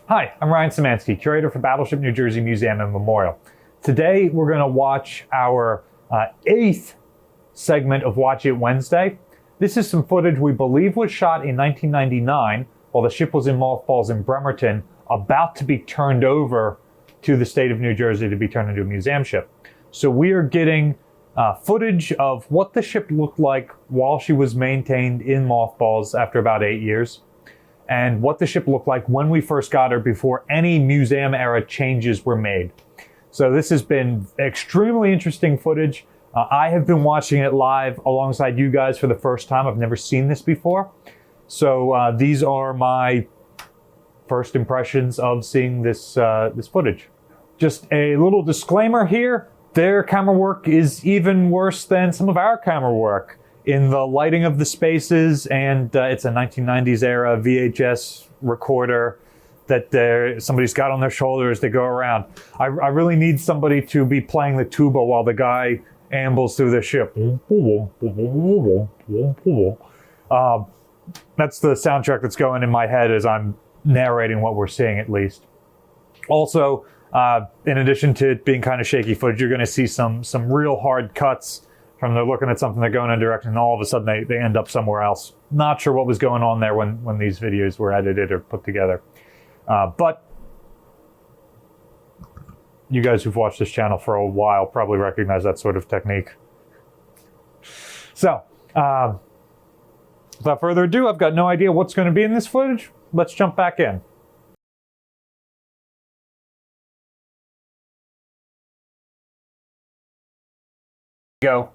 Hi, I'm Ryan Szymanski, curator for Battleship New Jersey Museum and Memorial. Today we're going to watch our 8th segment of Watch It Wednesday. This is some footage we believe was shot in 1999 while the ship was in mothballs in Bremerton, about to be turned over to the state of New Jersey to be turned into a museum ship. So we are getting footage of what the ship looked like while she was maintained in mothballs after about 8 years, and what the ship looked like when we first got her before any museum era changes were made. So this has been extremely interesting footage. I have been watching it live alongside you guys for the first time. I've never seen this before. So these are my first impressions of seeing this footage. Just a little disclaimer here. Their camera work is even worse than some of our camera work in the lighting of the spaces, and it's a 1990s era VHS recorder that somebody's got on their shoulder as they go around. I really need somebody to be playing the tuba while the guy ambles through the ship. That's the soundtrack that's going in my head as I'm narrating what we're seeing, at least. Also, in addition to it being kind of shaky footage, you're going to see some real hard cuts from they're looking at something, they're going in a direction, and all of a sudden they end up somewhere else. Not sure what was going on there when these videos were edited or put together. But you guys who've watched this channel for a while probably recognize that sort of technique. So, without further ado, I've got no idea what's going to be in this footage. Let's jump back in. Go.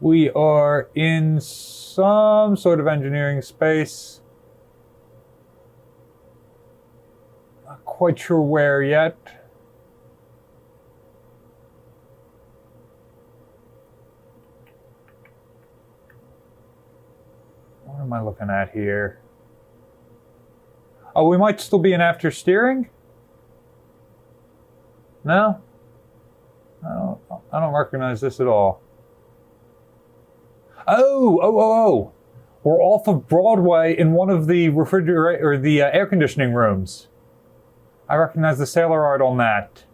We are in some sort of engineering space. Not quite sure where yet. What am I looking at here? Oh, we might still be in after steering? No? I don't recognize this at all. Oh! We're off of Broadway in one of the air conditioning rooms. I recognize the sailor art on that.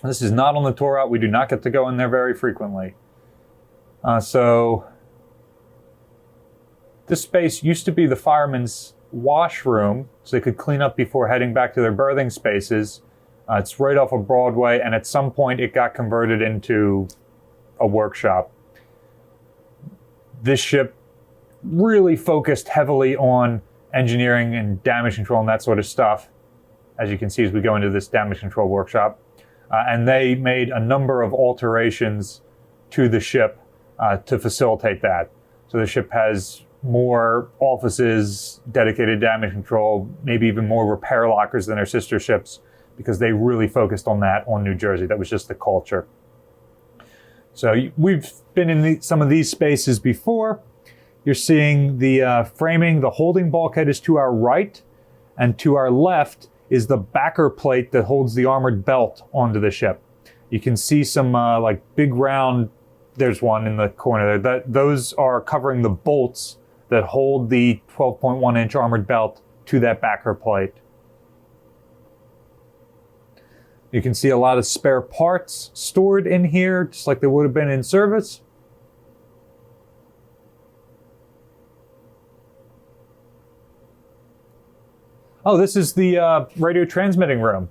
This is not on the tour route. We do not get to go in there very frequently. So this space used to be the firemen's washroom, so they could clean up before heading back to their berthing spaces. It's right off of Broadway, and at some point it got converted into a workshop. This ship really focused heavily on engineering and damage control and that sort of stuff, as you can see as we go into this damage control workshop. And they made a number of alterations to the ship to facilitate that. So the ship has more offices, dedicated damage control, maybe even more repair lockers than their sister ships, because they really focused on that on New Jersey. That was just the culture. So we've been in some of these spaces before. You're seeing the framing. The holding bulkhead is to our right, and to our left is the backer plate that holds the armored belt onto the ship. You can see some like big round, there's one in the corner there. Those are covering the bolts that hold the 12.1 inch armored belt to that backer plate. You can see a lot of spare parts stored in here, just like they would have been in service. Oh, this is the radio transmitting room.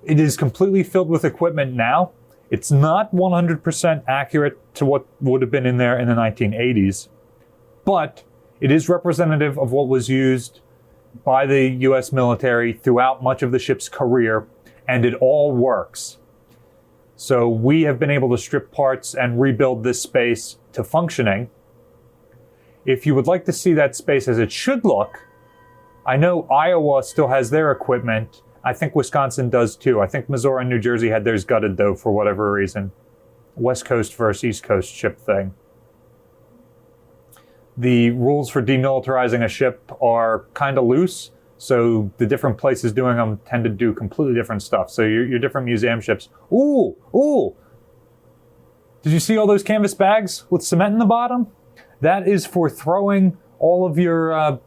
It is completely filled with equipment now. It's not 100% accurate to what would have been in there in the 1980s, but it is representative of what was used by the U.S. military throughout much of the ship's career, and it all works. So we have been able to strip parts and rebuild this space to functioning. If you would like to see that space as it should look, I know Iowa still has their equipment. I think Wisconsin does too. I think Missouri and New Jersey had theirs gutted though for whatever reason. West Coast versus East Coast ship thing. The rules for demilitarizing a ship are kind of loose. So the different places doing them tend to do completely different stuff. So your different museum ships. Ooh! Did you see all those canvas bags with cement in the bottom? That is for throwing all of your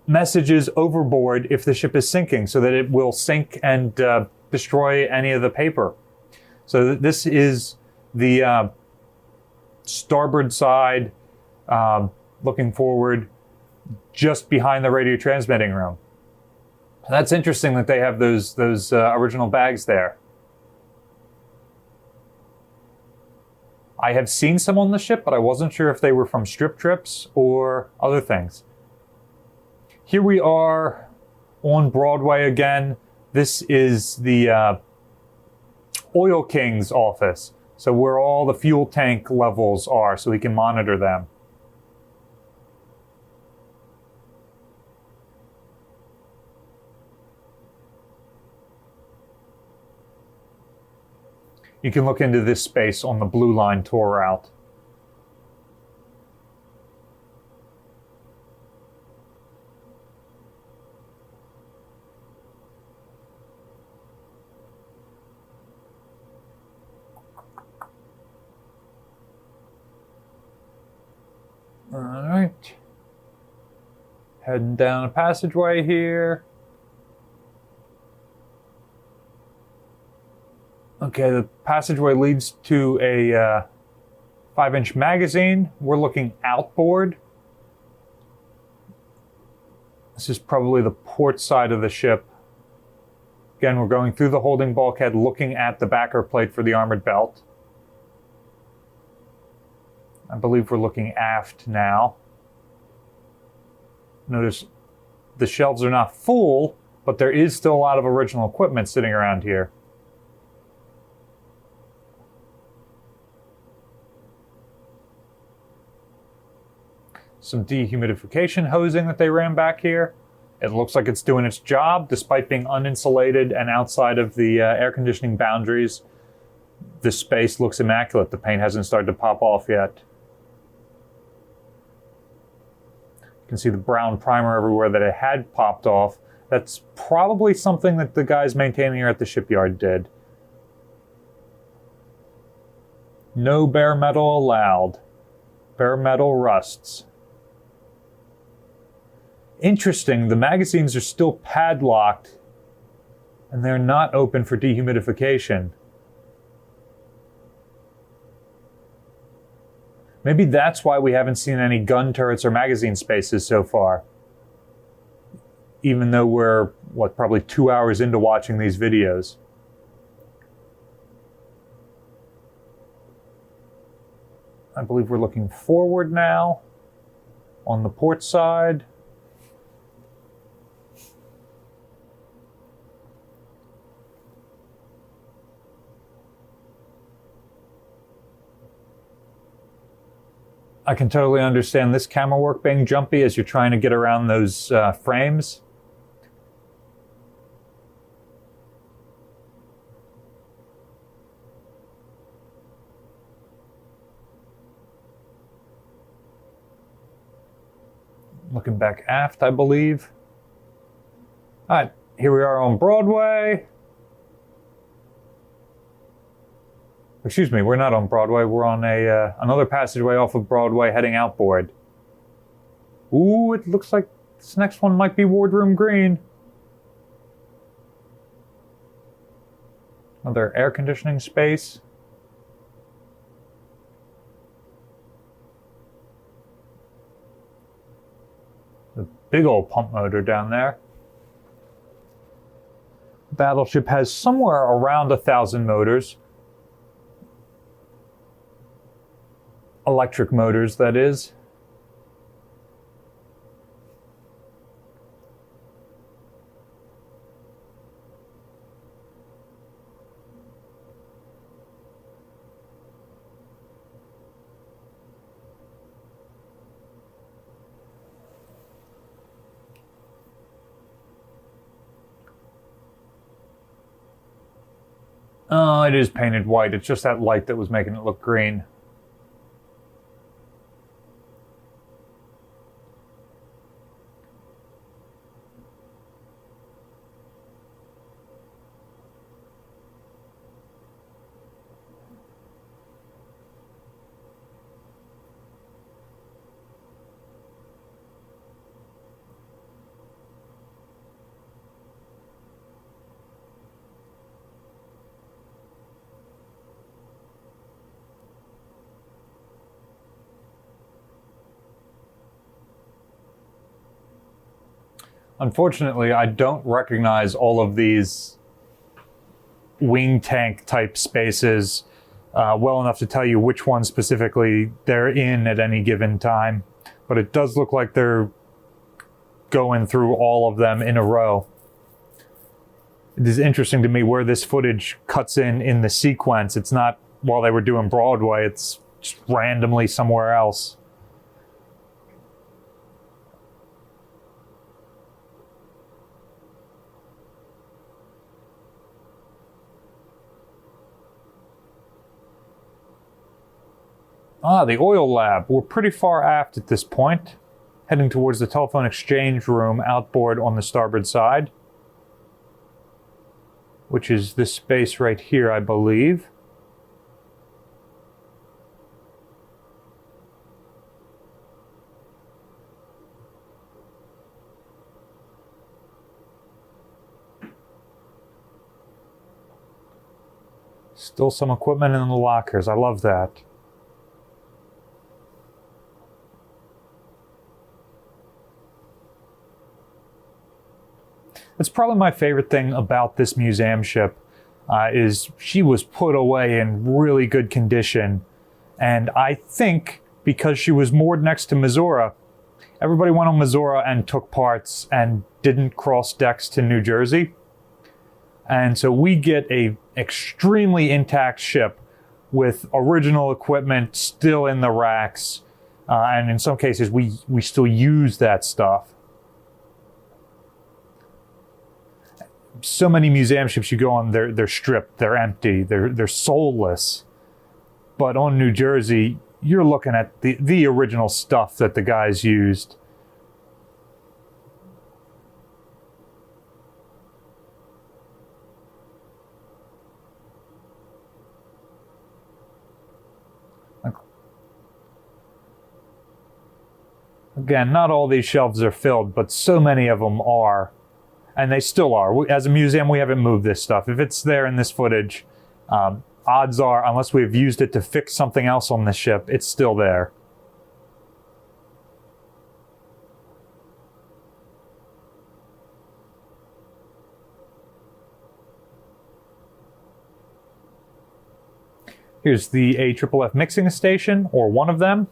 messages overboard if the ship is sinking, so that it will sink and destroy any of the paper. So this is the starboard side, looking forward, just behind the radio transmitting room. That's interesting that they have those original bags there. I have seen some on the ship, but I wasn't sure if they were from strip trips or other things. Here we are on Broadway again. This is the Oil King's office. So where all the fuel tank levels are, so we can monitor them. You can look into this space on the Blue Line tour route. All right. Heading down a passageway here. Okay, the passageway leads to a 5-inch magazine. We're looking outboard. This is probably the port side of the ship. Again, we're going through the holding bulkhead, looking at the backer plate for the armored belt. I believe we're looking aft now. Notice the shelves are not full, but there is still a lot of original equipment sitting around here. Some dehumidification hosing that they ran back here. It looks like it's doing its job, despite being uninsulated and outside of the air conditioning boundaries. This space looks immaculate. The paint hasn't started to pop off yet. You can see the brown primer everywhere that it had popped off. That's probably something that the guys maintaining here at the shipyard did. No bare metal allowed. Bare metal rusts. Interesting, the magazines are still padlocked and they're not open for dehumidification. Maybe that's why we haven't seen any gun turrets or magazine spaces so far. Even though we're, probably 2 hours into watching these videos. I believe we're looking forward now on the port side. I can totally understand this camera work being jumpy as you're trying to get around those frames. Looking back aft, I believe. All right, here we are on Broadway. Excuse me, we're not on Broadway. We're on another passageway off of Broadway heading outboard. Ooh, it looks like this next one might be Wardroom Green. Another air conditioning space. The big old pump motor down there. Battleship has somewhere around 1,000 motors. Electric motors, that is. Oh, it is painted white. It's just that light that was making it look green. Unfortunately, I don't recognize all of these wing tank type spaces well enough to tell you which one specifically they're in at any given time, but it does look like they're going through all of them in a row. It is interesting to me where this footage cuts in the sequence. It's not while they were doing Broadway, it's just randomly somewhere else. Ah, the oil lab. We're pretty far aft at this point, heading towards the telephone exchange room outboard on the starboard side, which is this space right here, I believe. Still some equipment in the lockers. I love that. That's probably my favorite thing about this museum ship, is she was put away in really good condition. And I think because she was moored next to Missouri, everybody went on Missouri and took parts and didn't cross decks to New Jersey. And so we get a extremely intact ship with original equipment still in the racks. And in some cases, we still use that stuff. So many museum ships you go on, they're stripped, they're empty, they're soulless. But on New Jersey, you're looking at the original stuff that the guys used. Again, not all these shelves are filled, but so many of them are. And they still are. As a museum, we haven't moved this stuff. If it's there in this footage, odds are, unless we've used it to fix something else on the ship, it's still there. Here's the AFFF mixing station, or one of them.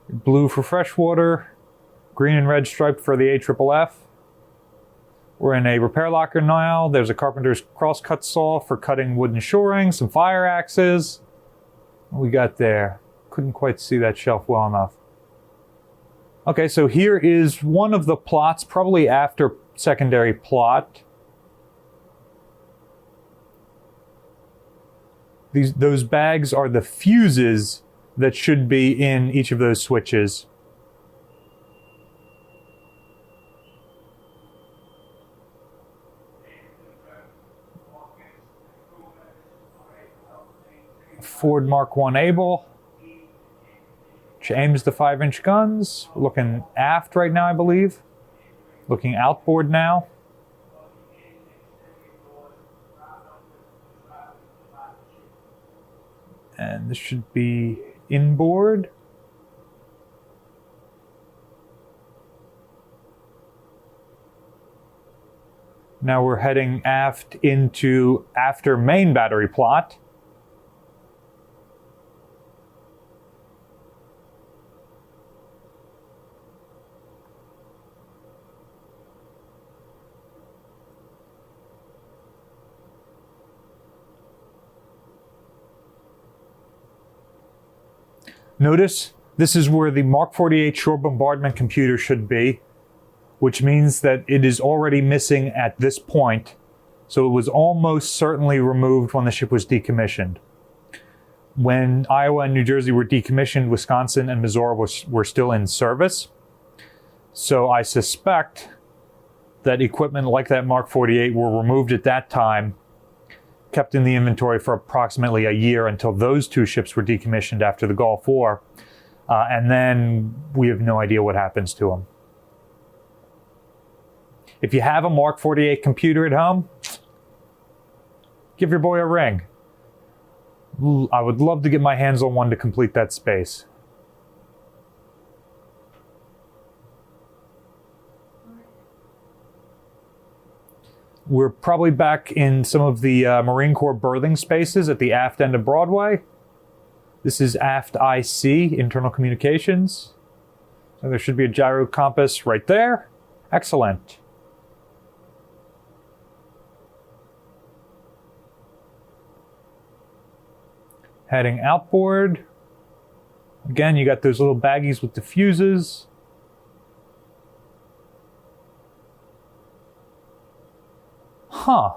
Blue for freshwater. Green and red striped for the AFFF. We're in a repair locker now. There's a carpenter's crosscut saw for cutting wooden shoring, some fire axes. What we got there? Couldn't quite see that shelf well enough. Okay, so here is one of the plots, probably after secondary plot. Those bags are the fuses that should be in each of those switches. Ford Mark I Able, which aims the 5-inch guns. We're looking aft right now, I believe. Looking outboard now. And this should be inboard. Now we're heading aft into after main battery plot. Notice this is where the Mark 48 shore bombardment computer should be, which means that it is already missing at this point. So it was almost certainly removed when the ship was decommissioned. When Iowa and New Jersey were decommissioned, Wisconsin and Missouri were still in service. So I suspect that equipment like that Mark 48 were removed at that time, kept in the inventory for approximately a year until those two ships were decommissioned after the Gulf War. And then we have no idea what happens to them. If you have a Mark 48 computer at home, give your boy a ring. I would love to get my hands on one to complete that space. We're probably back in some of the Marine Corps berthing spaces at the aft end of Broadway. This is Aft Ic Internal Communications. So there should be a gyro compass right there. Excellent. Heading outboard. Again, you got those little baggies with the fuses. Huh.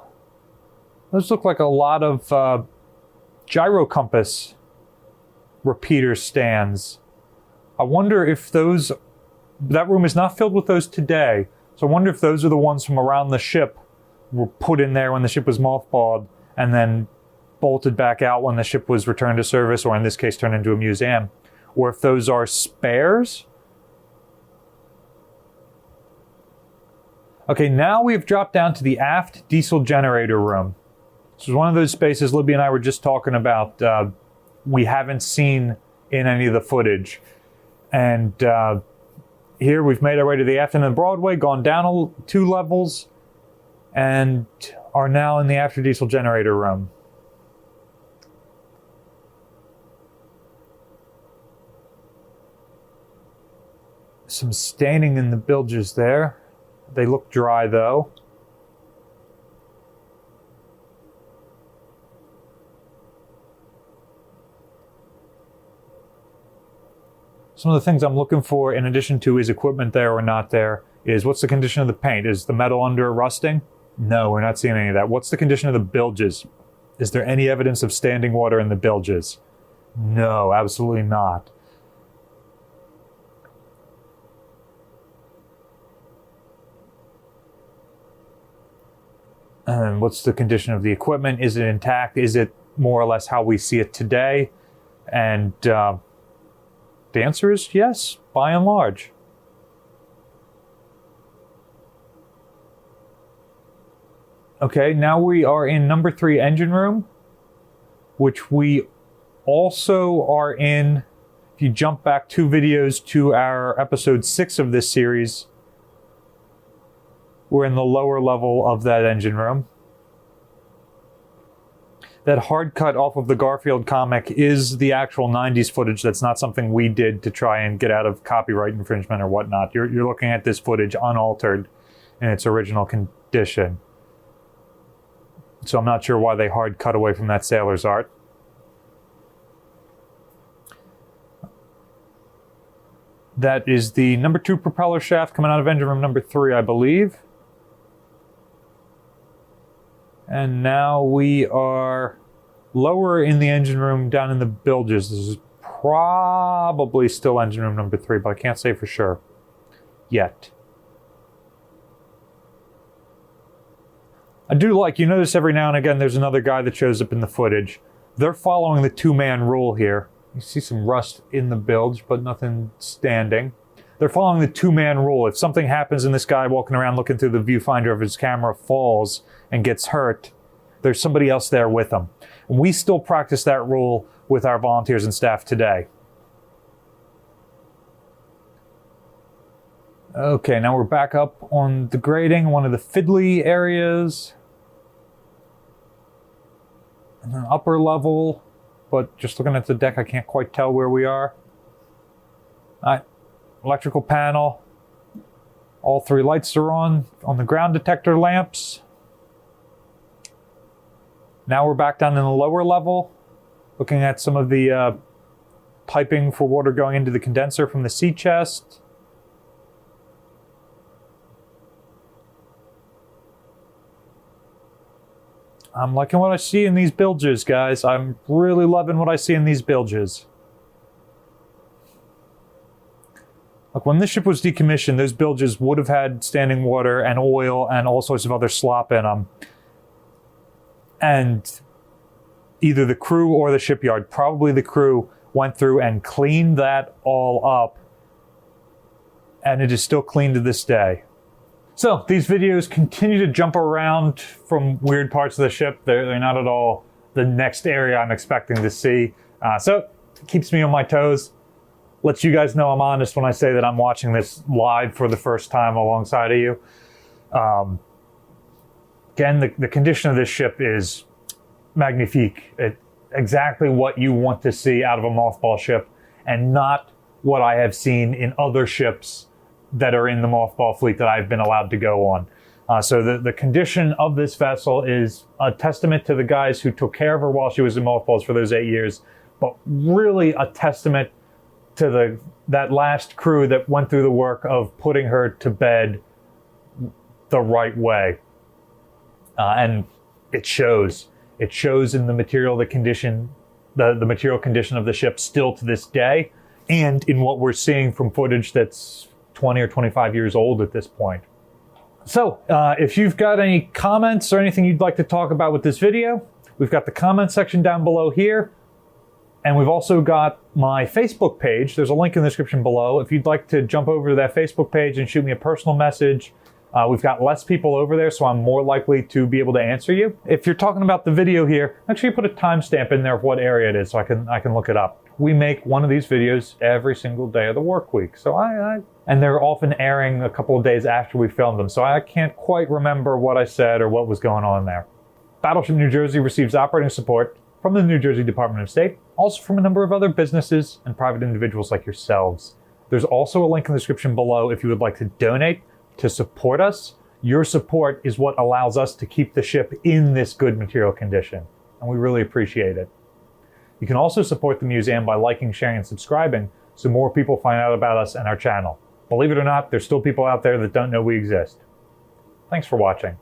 Those look like a lot of gyro compass repeater stands. I wonder if that room is not filled with those today. So I wonder if those are the ones from around the ship were put in there when the ship was mothballed and then bolted back out when the ship was returned to service, or in this case turned into a museum. Or if those are spares. Okay, now we've dropped down to the aft diesel generator room. This is one of those spaces Libby and I were just talking about we haven't seen in any of the footage. And here we've made our way to the aft end of Broadway, gone down 2 levels, and are now in the after diesel generator room. Some staining in the bilges there. They look dry though. Some of the things I'm looking for, in addition to is equipment there or not there, is what's the condition of the paint? Is the metal under rusting? No, we're not seeing any of that. What's the condition of the bilges? Is there any evidence of standing water in the bilges? No, absolutely not. And what's the condition of the equipment? Is it intact? Is it more or less how we see it today? And the answer is yes, by and large. Okay, now we are in number 3 engine room, which we also are in. If you jump back 2 videos to our episode 6 of this series, we're in the lower level of that engine room. That hard cut off of the Garfield comic is the actual 90s footage. That's not something we did to try and get out of copyright infringement or whatnot. You're looking at this footage unaltered in its original condition. So I'm not sure why they hard cut away from that sailor's art. That is the number 2 propeller shaft coming out of engine room number 3, I believe. And now we are lower in the engine room, down in the bilges. This is probably still engine room number 3, but I can't say for sure yet. I do like, you notice every now and again there's another guy that shows up in the footage. They're following the 2-man rule here. You see some rust in the bilge, but nothing standing. They're following the 2-man rule. If something happens and this guy walking around looking through the viewfinder of his camera falls and gets hurt, there's somebody else there with him. And we still practice that rule with our volunteers and staff today. Okay, now we're back up on the grading, one of the fiddly areas. And then upper level, but just looking at the deck, I can't quite tell where we are. All right. Electrical panel. All 3 lights are on the ground detector lamps. Now we're back down in the lower level, looking at some of the piping for water going into the condenser from the sea chest. I'm liking what I see in these bilges, guys. I'm really loving what I see in these bilges. Look, when this ship was decommissioned, those bilges would have had standing water and oil and all sorts of other slop in them. And either the crew or the shipyard, probably the crew, went through and cleaned that all up. And it is still clean to this day. So these videos continue to jump around from weird parts of the ship. They're not at all the next area I'm expecting to see. So it keeps me on my toes. Lets you guys know I'm honest when I say that I'm watching this live for the first time alongside of you. Again, the condition of this ship is magnifique. Exactly what you want to see out of a mothball ship, and not what I have seen in other ships that are in the mothball fleet that I've been allowed to go on. So the condition of this vessel is a testament to the guys who took care of her while she was in mothballs for those 8 years, but really a testament to that last crew that went through the work of putting her to bed the right way. And it shows. It shows in the material, the material condition of the ship still to this day, and in what we're seeing from footage that's 20 or 25 years old at this point. So, if you've got any comments or anything you'd like to talk about with this video, we've got the comment section down below here, and we've also got my Facebook page. There's a link in the description below. If you'd like to jump over to that Facebook page and shoot me a personal message, we've got less people over there, so I'm more likely to be able to answer you. If you're talking about the video here, make sure you put a timestamp in there of what area it is so I can look it up. We make one of these videos every single day of the work week, so and they're often airing a couple of days after we filmed them, so I can't quite remember what I said or what was going on there. Battleship New Jersey receives operating support from the New Jersey Department of State, also from a number of other businesses and private individuals like yourselves. There's also a link in the description below if you would like to donate to support us. Your support is what allows us to keep the ship in this good material condition, and we really appreciate it. You can also support the museum by liking, sharing, and subscribing so more people find out about us and our channel. Believe it or not, there's still people out there that don't know we exist. Thanks for watching.